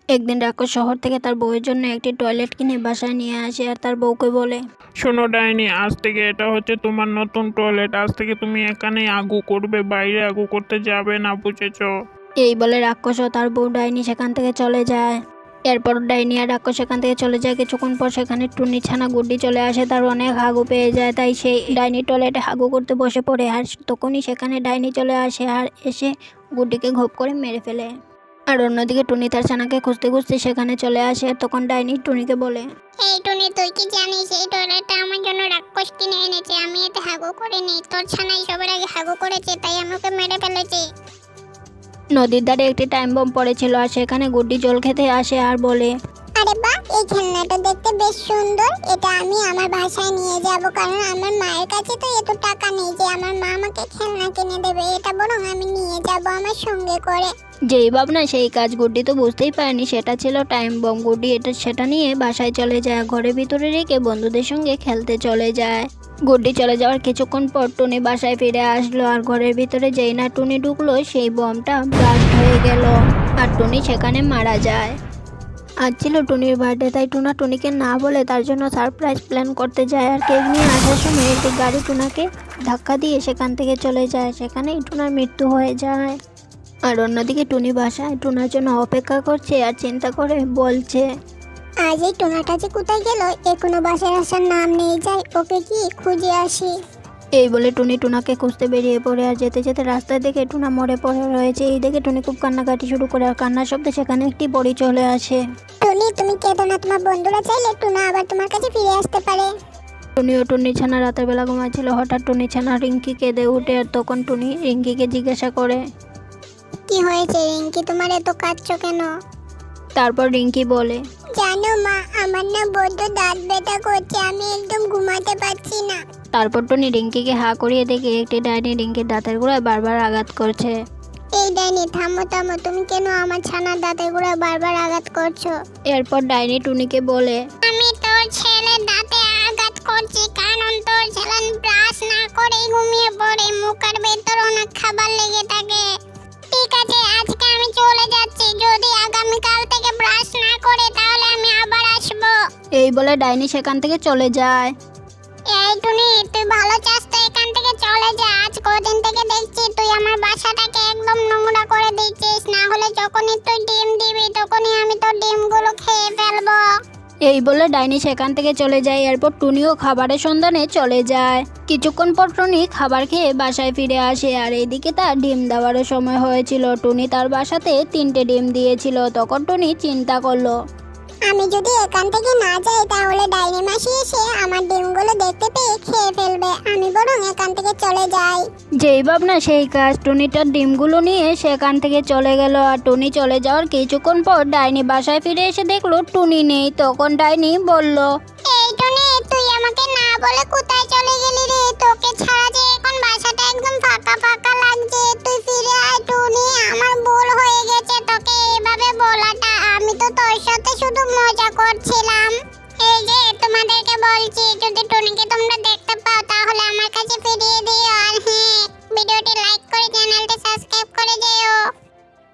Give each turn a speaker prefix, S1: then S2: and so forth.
S1: একদিন রাক্ষস শহর থেকে তার বউয়ের জন্য একটি টয়লেট কিনে বাসায় নিয়ে আসে আর তার বউকে বলে,
S2: শোনো ডাইনি, আজ থেকে এটা হচ্ছে তোমার নতুন টয়লেট। আজ থেকে তুমি এখানেই আগু করবে, বাইরে আগু করতে যাবে না, বুঝেছো?
S1: এই বলে রাক্ষস ও তার বউ ডাইনি সেখান থেকে চলে যায়। এরপর ডাইনি আর রাক্ষস সেখান থেকে চলে যায়। কিছুক্ষণ পর সেখানে টুনি ছানা গুড্ডি চলে আসে, তার অনেক হাগু পেয়ে যায়, তাই সেই ডাইনি টয়লেটে হাগু করতে বসে পড়ে। আর তখনই সেখানে ডাইনি চলে আসে আর এসে গুড্ডিকে ঘপ করে মেরে ফেলে। আর অন্যদিকে টুনি তার ছানাকে খুঁজতে খুঁজতে সেখানে চলে আসে। তখন ডাইনি টুনিকে বলে,
S3: এই টুনি, তুই কি জানিস এই টয়লেটটা আমার জন্য রাক্ষস কিনে এনেছে? আমি এতে হাগু করিনি, তোর ছানাই সবার আগে হাগু করেছে, তাই আমাকে মেরে ফেলেছে।
S1: নদীর ধারে একটি টাইম বম পড়েছিল আর সেখানে গুড্ডি জল খেতে আসে আর বলে,
S3: আরে বাহ, এই খেলনাটা দেখতে বেশ সুন্দর। এটা আমি আমার বাসায় নিয়ে যাব, কারণ আমার মায়ের কাছে তো এত টাকা নেই যে আমার মা আমাকে খেলনা কিনে দেবে। এটা বরং আমি নিয়ে যাব আমার সঙ্গে করে।
S1: যেই ভাবনা সেই কাজ। গুড্ডি তো বুঝতেই পারেনি সেটা ছিল টাইম বম। গুড্ডি সেটা নিয়ে বাসায় চলে যায়, ঘরের ভিতরে রেখে বন্ধুদের সঙ্গে খেলতে চলে যায়। গুড্ডি চলে যাওয়ার কিছুক্ষণ পর টুনি বাসায় ফিরে আসলো আর ঘরের ভিতরে যেই না টুনি ঢুকলো সেই বমটা ব্লাস্ট হয়ে গেল আর টুনি সেখানে মারা যায়। আজ ছিল টুনির বার্থডে, তাই টুনা টুনিকে না বলে তার জন্য সারপ্রাইজ প্ল্যান করতে যায়। আর কেক নিয়ে আসার সময় একটি গাড়ি টুনাকে ধাক্কা দিয়ে সেখান থেকে চলে যায়। সেখানেই টুনার মৃত্যু হয়ে যায়। আর অন্যদিকে টুনি বাসায় টুনার জন্য অপেক্ষা করছে আর চিন্তা করে বলছে,
S3: আজ এই টোনাটা যে কোথায় গেল, এখনো বাসায় আসার নাম নেই। যাই ওকে কি খুঁজে আসি।
S1: এই বলে টুনি টুনাকে খুঁজতে বেরিয়ে পড়ে। আর যেতে যেতে রাস্তায় দেখে টুনা মরে পড়ে রয়েছে। এই দেখে টুনি খুব কান্নাকাটি শুরু করে আর কান্নার শব্দে সেখানে একটি বড়ি চলে আসে।
S3: টুনি, তুমি কেঁদো না, তোমার বন্ধুরা চাইলে টুনা আবার তোমার কাছে ফিরে আসতে পারে।
S1: টুনি ও টুনি ছানা রাতের বেলা ঘুমাচ্ছিল। হঠাৎ টুনি ছানা রিঙ্কি কেঁদে উঠে আর তখন টুনি রিঙ্কিকে জিজ্ঞাসা করে,
S3: কি হয়েছে রিঙ্কি, তোমার এত কাঁদছো কেন?
S1: তারপর রিঙ্কি বলে,
S3: জানো মা, আমার না বড্ড দাঁত ব্যথা করছে, আমি একদম ঘুমাতে পারছি না।
S1: তারপর টুনি রিঙ্কিকে হা করিয়ে দেখে একটি ডাইনি রিঙ্কির দাঁতের গোড়ায় বারবার আঘাত করছে।
S3: এই ডাইনি, থামো থামো, তুমি কেন আমার ছানার দাঁতের গোড়ায় বারবার আঘাত করছো?
S1: এরপর ডাইনি টুনিকে বলে,
S3: আমি তোর ছেলের দাঁতে আঘাত করছি কারণ তোর ছেলে ব্রাশ না করে ঘুমিয়ে পড়ে, মুখের ভেতর অনেক খাবার লেগে থাকে। ঠিক আছে, আজকে আমি চলে যাচ্ছি, যদি আগামীকাল থেকে ব্রাশ না করে তাহলে আমি আবার আসবো।
S1: এই বলে ডাইনি সেখান থেকে চলে যায়।
S3: এই টুনি, তুই ভালো চাস তো এখান থেকে চলে যা। আজ কদিন থেকে দেখছি তুই আমার বাসাটাকে একদম নোংরা করে দিচ্ছিস, না হলে যখনই তুই ডিম দিবি তখনই আমি তোর ডিমগুলো খেয়ে ফেলবো।
S1: এই বলে ডাইনি সেখান থেকে চলে যায়। এরপর টুনিও খাবারের সন্ধানে চলে যায়। কিছুক্ষণ পর টুনি খাবার খেয়ে বাসায় ফিরে আসে আর এইদিকে তার ডিম দেওয়ারও সময় হয়েছিল। টুনি তার বাসাতে 3টে ডিম দিয়েছিল। তখন টুনি চিন্তা করলো,
S3: আমি যদি এখান থেকে না যাই তাহলে ডাইনি মাসি এসে আমার ডিমগুলো দেখতে পেয়ে খেয়ে ফেলবে। আমি বরং এখান থেকে চলে যাই।
S1: যেই ভাবনা সেই কাজ। টুনি তার ডিমগুলো নিয়ে সেখান থেকে চলে গেল। আর টুনি চলে যাওয়ার কিছুক্ষণ পর ডাইনি বাসায় ফিরে এসে দেখলো টুনি নেই। তখন ডাইনি বলল,
S3: এই টুনি, তুই আমাকে না বলে কোথায় চলে গেলি রে? তোকে ছাড়া যে এখন বাসাটা একদম ফাঁকা ফাঁকা লাগছে। তুই ফিরে আয় টুনি, আমার ভুল হয়ে গেছে তোকে এভাবে বলাটা। আমি তো তোর সাথে শুধু মজা করছিলাম। এই যে তোমাদেরকে বলছি, যদি টুনিকে তোমরা দেখতে পাও তাহলে আমার কাছে ফিরিয়ে দিও। আর হ্যাঁ, ভিডিওটি লাইক করে চ্যানেলটি সাবস্ক্রাইব করে দিও।